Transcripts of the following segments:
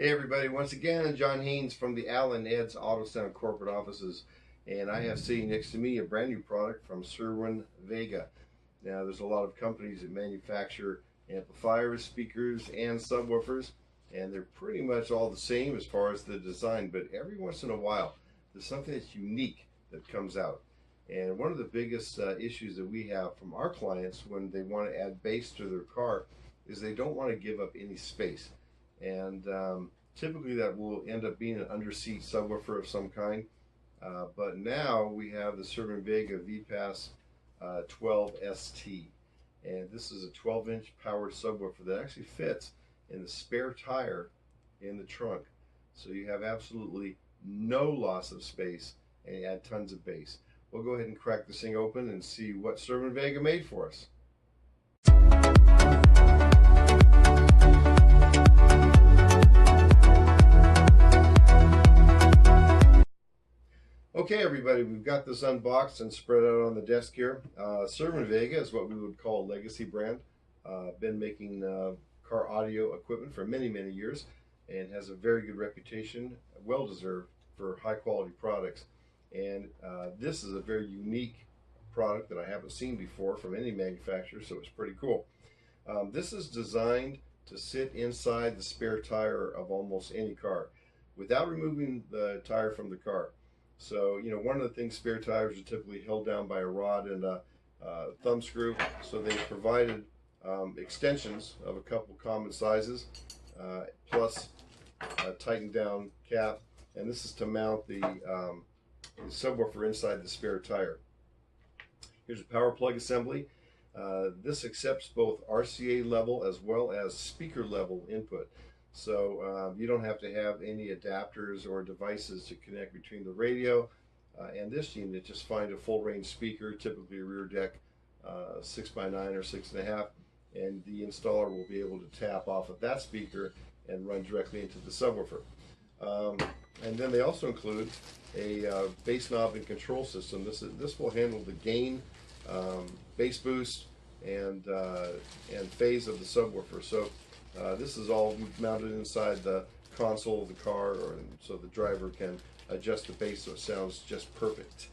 Hey everybody, once again, John Haynes from the alnedsautosound corporate offices, and I have sitting next to me a brand new product from Cerwin-Vega. Now there's a lot of companies that manufacture amplifiers, speakers, and subwoofers, and they're pretty much all the same as far as the design, but every once in a while there's something that's unique that comes out. And one of the biggest issues that we have from our clients when they want to add bass to their car is they don't want to give up any space. And typically that will end up being an underseat subwoofer of some kind. But now we have the Cerwin-Vega VPAS12ST. And this is a 12-inch powered subwoofer that actually fits in the spare tire in the trunk. So you have absolutely no loss of space and you add tons of bass. We'll go ahead and crack this thing open and see what Cerwin-Vega made for us. Okay everybody, we've got this unboxed and spread out on the desk here. Cerwin-Vega is what we would call a legacy brand. Been making car audio equipment for many years and has a very good reputation, well deserved, for high quality products. And this is a very unique product that I haven't seen before from any manufacturer, so it's pretty cool. This is designed to sit inside the spare tire of almost any car without removing the tire from the car. So, you know, one of the things, spare tires are typically held down by a rod and a thumb screw. So they've provided extensions of a couple common sizes, plus a tightened down cap. And this is to mount the subwoofer inside the spare tire. Here's a power plug assembly. This accepts both RCA level as well as speaker level input. So you don't have to have any adapters or devices to connect between the radio and this unit. Just find a full range speaker, typically a rear deck 6x9 or 6.5, and the installer will be able to tap off of that speaker and run directly into the subwoofer. And then they also include a bass knob and control system. This will handle the gain, bass boost, and phase of the subwoofer. So this is all mounted inside the console of the car, so the driver can adjust the bass so it sounds just perfect.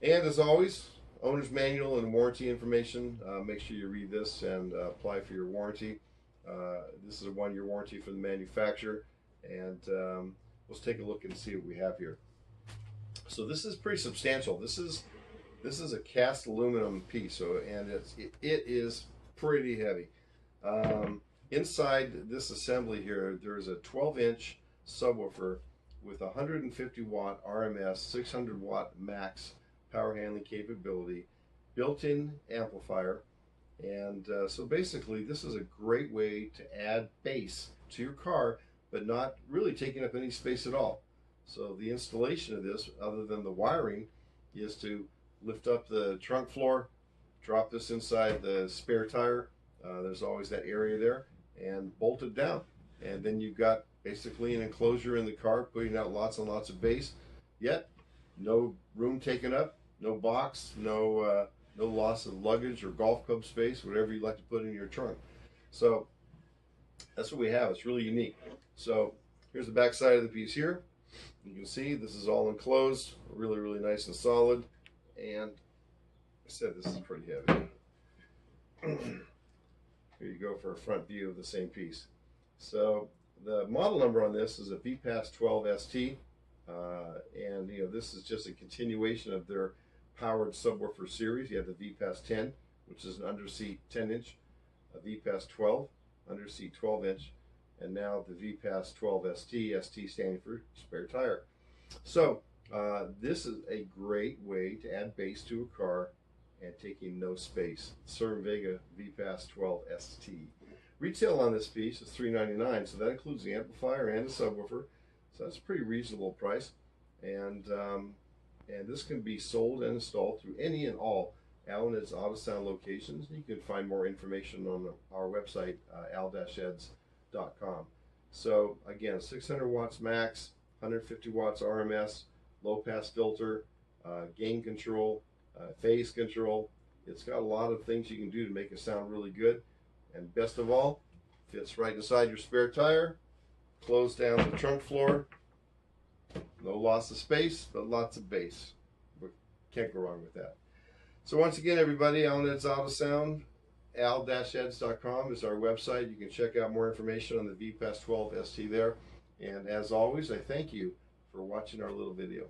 And as always, owner's manual and warranty information. Make sure you read this and apply for your warranty. This is a 1-year warranty for the manufacturer, and let's take a look and see what we have here. So this is pretty substantial. This is a cast aluminum piece, and it is pretty heavy. Inside this assembly here, there's a 12-inch subwoofer with 150 watt RMS, 600 watt max power handling capability, built-in amplifier, and so basically this is a great way to add bass to your car, but not really taking up any space at all. So the installation of this, other than the wiring, is to lift up the trunk floor, drop this inside the spare tire. There's always that area there, and bolt it down. And then you've got basically an enclosure in the car, putting out lots and lots of bass, yet no room taken up, no box, no loss of luggage or golf club space, whatever you'd like to put in your trunk. So that's what we have. It's really unique. So here's the back side of the piece here. You can see this is all enclosed, really nice and solid. And I said this is pretty heavy. Here you go for a front view of the same piece. So the model number on this is a VPAS12ST, and you know, this is just a continuation of their powered subwoofer series. You have the VPAS10, which is an underseat 10-inch, a VPAS12, underseat 12-inch, and now the VPAS12ST, ST standing for spare tire. So this is a great way to add bass to a car and taking no space. Cerwin-Vega VPAS12ST. Retail on this piece is $399, so that includes the amplifier and the subwoofer. So that's a pretty reasonable price. And this can be sold and installed through any and all alnedsautosound locations. You can find more information on our website, al-eds.com. So again, 600 watts max, 150 watts RMS, low pass filter, gain control, phase control. It's got a lot of things you can do to make it sound really good, and best of all, fits right inside your spare tire close down the trunk floor. No loss of space, but lots of bass. We can't go wrong with that. So once again, everybody, alnedsautosound, al-eds.com is our website. You can check out more information on the VPAS12ST there. And as always, I thank you for watching our little video.